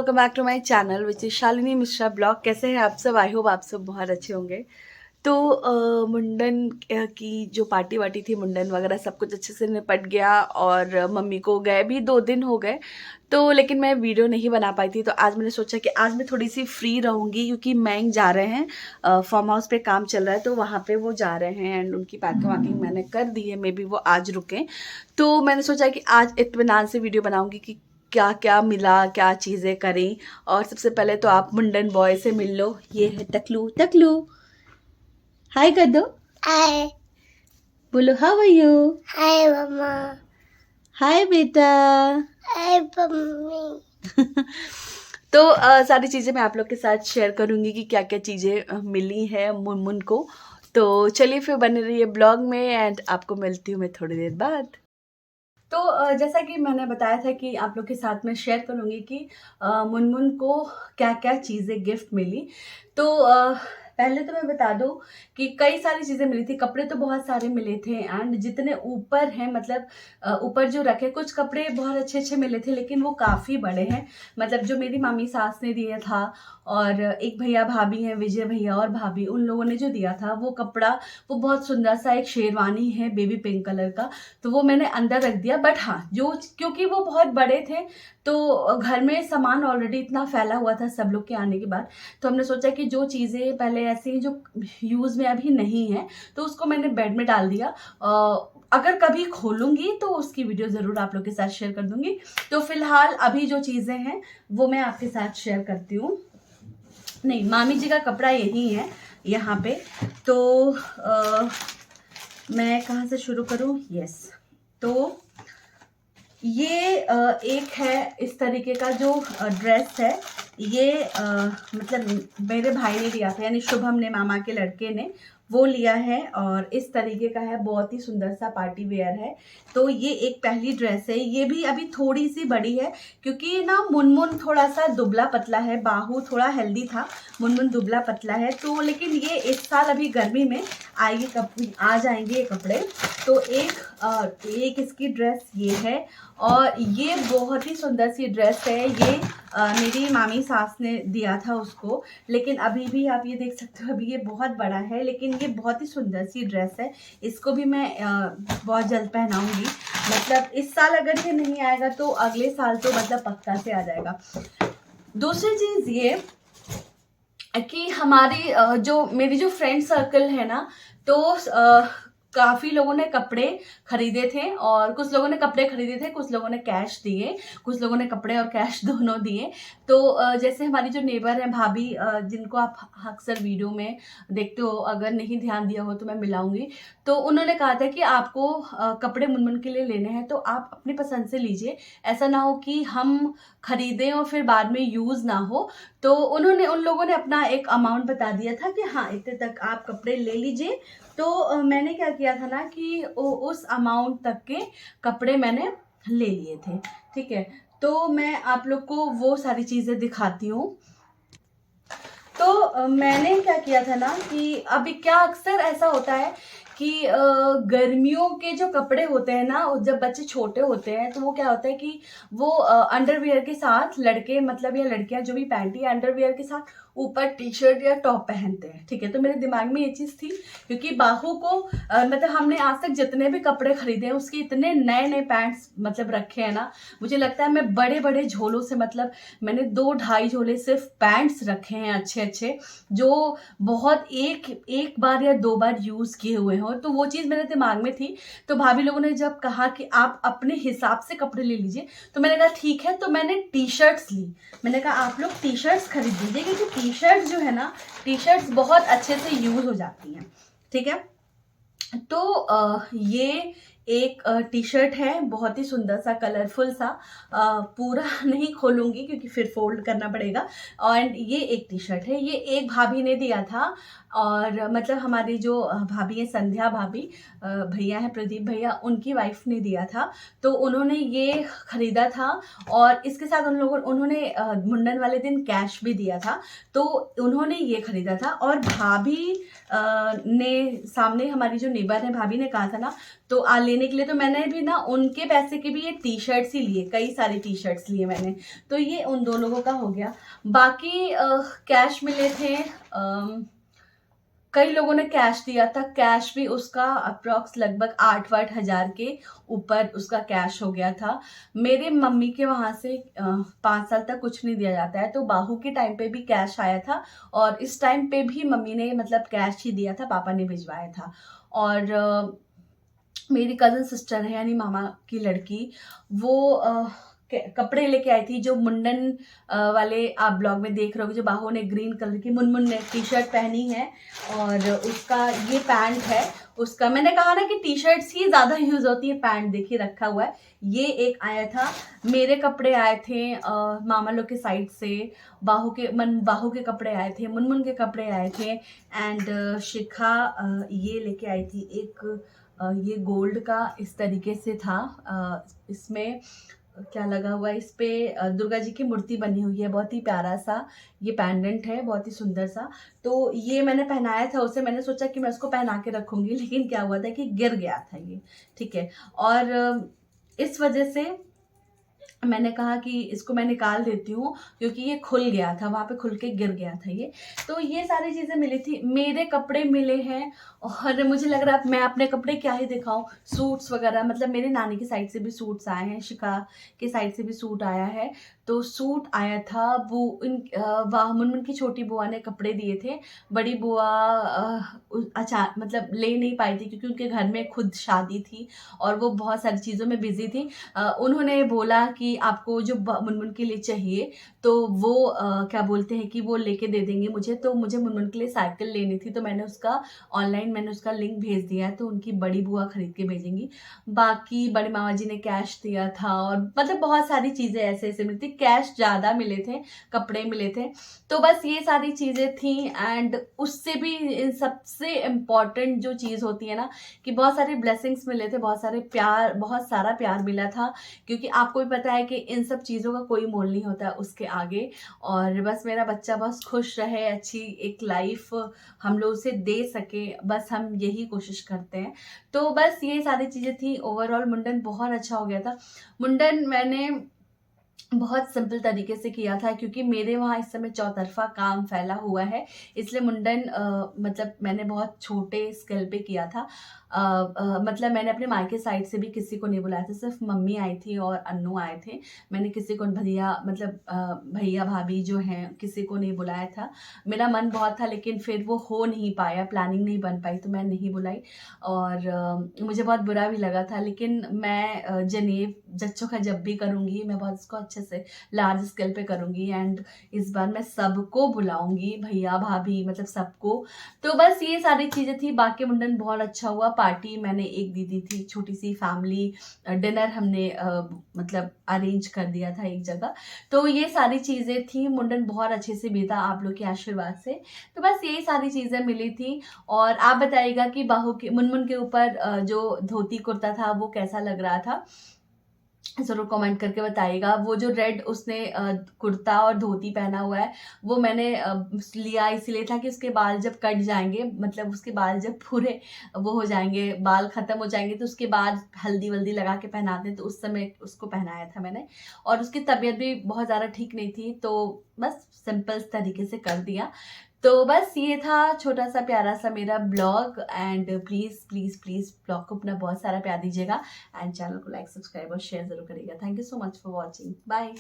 Welcome back to my channel which is Shalini Mishra blog. कैसे हैं आप सब? आई होप आप सब बहुत अच्छे होंगे। तो मुंडन की जो पार्टी वार्टी थी, मुंडन वगैरह सब कुछ अच्छे से निपट गया और मम्मी को गए भी 2 दिन हो गए। तो लेकिन मैं वीडियो नहीं बना पाई थी, तो आज मैंने सोचा कि आज मैं थोड़ी सी फ्री रहूँगी क्योंकि मैंग जा रहे हैं, फार्म हाउस पे काम चल रहा है तो वहाँ पे वो जा रहे हैं एंड उनकी पैकिंग वैकिंग मैंने कर दी है। मे बी वो आज रुकें, तो मैंने सोचा कि आज इत्मीनान से वीडियो बनाऊँगी कि क्या क्या मिला, क्या चीज़ें करी। और सबसे पहले तो आप मुंडन बॉय से मिल लो। ये है टकलू। टकलू हाय कर दो। हाय बोलो हाउ आर यू। हाय मम्मा हाय बेटा। हाय मम्मी। तो सारी चीज़ें मैं आप लोग के साथ शेयर करूंगी कि क्या क्या चीज़ें मिली हैं मुनमुन को। तो चलिए फिर बने रहिए ब्लॉग में एंड आपको मिलती हूँ मैं थोड़ी देर बाद। तो जैसा कि मैंने बताया था कि आप लोग के साथ में शेयर करूंगी कि मुनमुन को क्या क्या चीज़ें गिफ्ट मिली। तो पहले तो मैं बता दूं कि कई सारी चीज़ें मिली थी। कपड़े तो बहुत सारे मिले थे एंड जितने ऊपर हैं, मतलब ऊपर जो रखे, कुछ कपड़े बहुत अच्छे अच्छे मिले थे लेकिन वो काफ़ी बड़े हैं। मतलब जो मेरी मामी सास ने दिया था और एक भैया भाभी हैं, विजय भैया और भाभी, उन लोगों ने जो दिया था वो कपड़ा, वो बहुत सुंदर सा एक शेरवानी है बेबी पिंक कलर का, तो वो मैंने अंदर रख दिया। बट हाँ, जो क्योंकि वो बहुत बड़े थे तो घर में सामान ऑलरेडी इतना फैला हुआ था सब लोग के आने के बाद, तो हमने सोचा कि जो चीज़ें पहले ऐसी जो यूज़ में अभी नहीं है तो उसको मैंने बेड में डाल दिया। अगर कभी खोलूंगी तो उसकी वीडियो ज़रूर आप लोग के साथ शेयर कर दूंगी। तो फिलहाल अभी जो चीज़ें हैं वो मैं आपके साथ शेयर करती हूँ। नहीं, मामी जी का कपड़ा यही है यहाँ पे। तो मैं कहाँ से शुरू करूँ? यस, तो ये एक है इस तरीके का जो ड्रेस है। ये मतलब मेरे भाई ने दिया था, यानी शुभम ने, मामा के लड़के ने वो लिया है और इस तरीके का है। बहुत ही सुंदर सा पार्टी वेयर है। तो ये एक पहली ड्रेस है। ये भी अभी थोड़ी सी बड़ी है क्योंकि ना मुनमुन थोड़ा सा दुबला पतला है, बाहू थोड़ा हेल्दी था, मुनमुन दुबला पतला है। तो लेकिन ये इस साल अभी गर्मी में आएगी, आ जाएंगे ये कपड़े। तो एक इसकी ड्रेस ये है और ये बहुत ही सुंदर सी ड्रेस है। ये मेरी मामी सास ने दिया था उसको, लेकिन अभी भी आप ये देख सकते हो अभी ये बहुत बड़ा है, लेकिन ये बहुत ही सुंदर सी ड्रेस है। इसको भी मैं बहुत जल्द पहनाऊंगी। मतलब इस साल अगर ये नहीं आएगा तो अगले साल तो मतलब पक्का से आ जाएगा। दूसरी चीज़ ये कि हमारी मेरी जो फ्रेंड सर्कल है ना, तो काफ़ी लोगों ने कपड़े खरीदे थे और कुछ लोगों ने कपड़े खरीदे थे, कुछ लोगों ने कैश दिए, कुछ लोगों ने कपड़े और कैश दोनों दिए। तो जैसे हमारी जो नेबर है भाभी, जिनको आप अक्सर वीडियो में देखते हो, अगर नहीं ध्यान दिया हो तो मैं मिलाऊंगी, तो उन्होंने कहा था कि आपको कपड़े मुनमुन के लिए लेने हैं तो आप अपनी पसंद से लीजिए, ऐसा ना हो कि हम खरीदें और फिर बाद में यूज़ ना हो। तो उन लोगों ने अपना एक अमाउंट बता दिया था कि हाँ इतने तक आप कपड़े ले लीजिए। तो मैंने क्या किया था ना कि उस अमाउंट तक के कपड़े मैंने ले लिए थे। ठीक है, तो मैं आप लोग को वो सारी चीज़ें दिखाती हूँ। तो मैंने क्या किया था ना कि अभी क्या अक्सर ऐसा होता है कि गर्मियों के जो कपड़े होते हैं ना, जब बच्चे छोटे होते हैं तो वो क्या होता है कि वो अंडरवियर के साथ, लड़के मतलब या लड़कियां जो भी पहनती है, अंडरवियर के साथ ऊपर टी शर्ट या टॉप पहनते हैं। ठीक है, तो मेरे दिमाग में ये चीज़ थी क्योंकि बाहू को मतलब हमने आज तक जितने भी कपड़े खरीदे हैं उसके इतने नए नए पैंट्स मतलब रखे हैं ना, मुझे लगता है मैं बड़े बड़े झोलों से, मतलब मैंने 2-2.5 झोले सिर्फ पैंट्स रखे हैं अच्छे अच्छे, जो बहुत एक बार या 2 बार यूज़ किए हुए हों। तो वो चीज़ मेरे दिमाग में थी। तो भाभी लोगों ने जब कहा कि आप अपने हिसाब से कपड़े ले लीजिए, तो मैंने कहा ठीक है। तो मैंने टी शर्ट्स ली। मैंने कहा आप लोग टी शर्ट्स खरीद लीजिए क्योंकि टी शर्ट्स जो है ना, टी शर्ट्स बहुत अच्छे से यूज़ हो जाती हैं। ठीक है, तो ये एक टी शर्ट है, बहुत ही सुंदर सा, कलरफुल सा। पूरा नहीं खोलूंगी क्योंकि फिर फोल्ड करना पड़ेगा। और ये एक टी शर्ट है, ये एक भाभी ने दिया था। और मतलब हमारी जो भाभी है, संध्या भाभी, भैया है प्रदीप भैया, उनकी वाइफ ने दिया था। तो उन्होंने ये खरीदा था और इसके साथ उन्होंने मुंडन वाले दिन कैश भी दिया था, तो उन्होंने ये खरीदा था। और भाभी ने सामने, हमारी जो नेबर है, भाभी ने कहा था ना, तो लेने के लिए, तो मैंने भी ना उनके पैसे के भी ये टी शर्ट्स ही लिए, कई सारी टी शर्ट्स लिए मैंने। तो ये उन 2 लोगों का हो गया। बाकी कैश मिले थे, कई लोगों ने कैश दिया था। कैश भी उसका अप्रॉक्स लगभग 8-8 हज़ार के ऊपर उसका कैश हो गया था। मेरे मम्मी के वहाँ से 5 साल तक कुछ नहीं दिया जाता है, तो बाहू के टाइम पे भी कैश आया था और इस टाइम पे भी मम्मी ने मतलब कैश ही दिया था, पापा ने भिजवाया था। और मेरी कज़न सिस्टर है यानी मामा की लड़की, वो कपड़े लेके आई थी, जो मुंडन वाले आप ब्लॉग में देख रहे हो, जो बाहू ने ग्रीन कलर की मुनमुन ने टी शर्ट पहनी है और उसका ये पैंट है उसका। मैंने कहा ना कि टी शर्ट्स ही ज़्यादा यूज़ होती है, पैंट देखिए रखा हुआ है। ये एक आया था। मेरे कपड़े आए थे मामा लोग के साइड से, बाहू के कपड़े आए थे, मुनमुन के कपड़े आए थे। एंड शिखा ये लेके आई थी एक ये गोल्ड का इस तरीके से था। इसमें क्या लगा हुआ है, इस पे दुर्गा जी की मूर्ति बनी हुई है, बहुत ही प्यारा सा ये पेंडेंट है, बहुत ही सुंदर सा। तो ये मैंने पहनाया था उसे, मैंने सोचा कि मैं उसको पहना के रखूंगी, लेकिन क्या हुआ था कि गिर गया था ये, ठीक है। और इस वजह से मैंने कहा कि इसको मैं निकाल देती हूँ, क्योंकि ये खुल गया था, वहाँ पे खुल के गिर गया था ये। तो ये सारी चीज़ें मिली थी। मेरे कपड़े मिले हैं और मुझे लग रहा है मैं अपने कपड़े क्या ही दिखाऊं, सूट्स वगैरह, मतलब मेरे नानी की साइड से भी सूट्स आए हैं, शिखा के साइड से भी सूट आया है। तो सूट आया था, मुनमुन की छोटी बुआ ने कपड़े दिए थे। बड़ी बुआ अच्छा मतलब ले नहीं पाई थी, क्योंकि उनके घर में खुद शादी थी और वो बहुत सारी चीज़ों में बिजी थी। उन्होंने बोला कि आपको जो मुनमुन के लिए चाहिए, तो वो क्या बोलते हैं कि वो लेके दे देंगे मुझे। तो मुझे मुनमुन के लिए साइकिल लेनी थी, तो मैंने उसका ऑनलाइन मैंने उसका लिंक भेज दिया है, तो उनकी बड़ी बुआ खरीद के भेजेंगी। बाकी बड़े मामा जी ने कैश दिया था और मतलब बहुत सारी चीज़ें ऐसे ऐसे मिलती, कैश ज़्यादा मिले थे, कपड़े मिले थे। तो बस ये सारी चीज़ें थी। एंड उससे भी सबसे इम्पॉर्टेंट जो चीज़ होती है ना, कि बहुत सारे ब्लेसिंग्स मिले थे, बहुत सारे प्यार, बहुत सारा प्यार मिला था, क्योंकि आपको भी पता है कि इन सब चीज़ों का कोई मोल नहीं होता उसके आगे। और बस मेरा बच्चा बस खुश रहे, अच्छी एक लाइफ हम लोग उसे दे सके, बस हम यही कोशिश करते हैं। तो बस ये सारी चीज़ें थी। ओवरऑल मुंडन बहुत अच्छा हो गया था। मुंडन मैंने बहुत सिंपल तरीके से किया था, क्योंकि मेरे वहाँ इस समय चौतरफा काम फैला हुआ है, इसलिए मुंडन मतलब मैंने बहुत छोटे स्केल पे किया था। मतलब मैंने अपने मायके साइड से भी किसी को नहीं बुलाया था, सिर्फ मम्मी आई थी और अन्नू आए थे। मैंने किसी को भैया मतलब भैया भाभी जो हैं किसी को नहीं बुलाया था। मेरा मन बहुत था, लेकिन फिर वो हो नहीं पाया, प्लानिंग नहीं बन पाई, तो मैं नहीं बुलाई। और मुझे बहुत बुरा भी लगा था, लेकिन मैं जनेब जच्चों का जब भी करूँगी, मैं बहुत इसको अच्छे से लार्ज स्केल पे करूँगी। एंड इस बार मैं सबको बुलाऊंगी, भैया भाभी मतलब सबको। तो बस ये सारी चीज़ें थी। बाकी मुंडन बहुत अच्छा हुआ। पार्टी मैंने एक दी थी, छोटी सी फैमिली डिनर हमने मतलब अरेंज कर दिया था एक जगह। तो ये सारी चीज़ें थी। मुंडन बहुत अच्छे से बीता आप लोग के आशीर्वाद से। तो बस यही सारी चीज़ें मिली थी। और आप बताइएगा कि बाहू के मुनमुन के ऊपर जो धोती कुर्ता था वो कैसा लग रहा था, ज़रूर कमेंट करके बताइएगा। वो जो रेड उसने कुर्ता और धोती पहना हुआ है, वो मैंने लिया इसलिए था कि उसके बाल जब कट जाएंगे, मतलब उसके बाल जब पूरे वो हो जाएंगे, बाल ख़त्म हो जाएंगे, तो उसके बाद हल्दी वल्दी लगा के पहनाते हैं, तो उस समय उसको पहनाया था मैंने। और उसकी तबीयत भी बहुत ज़्यादा ठीक नहीं थी, तो बस सिंपल तरीके से कर दिया। तो बस ये था छोटा सा प्यारा सा मेरा blog. And please please please blog को अपना बहुत सारा प्यार दीजिएगा, एंड चैनल को लाइक सब्सक्राइब और शेयर ज़रूर करिएगा। Thank you so much for watching. Bye.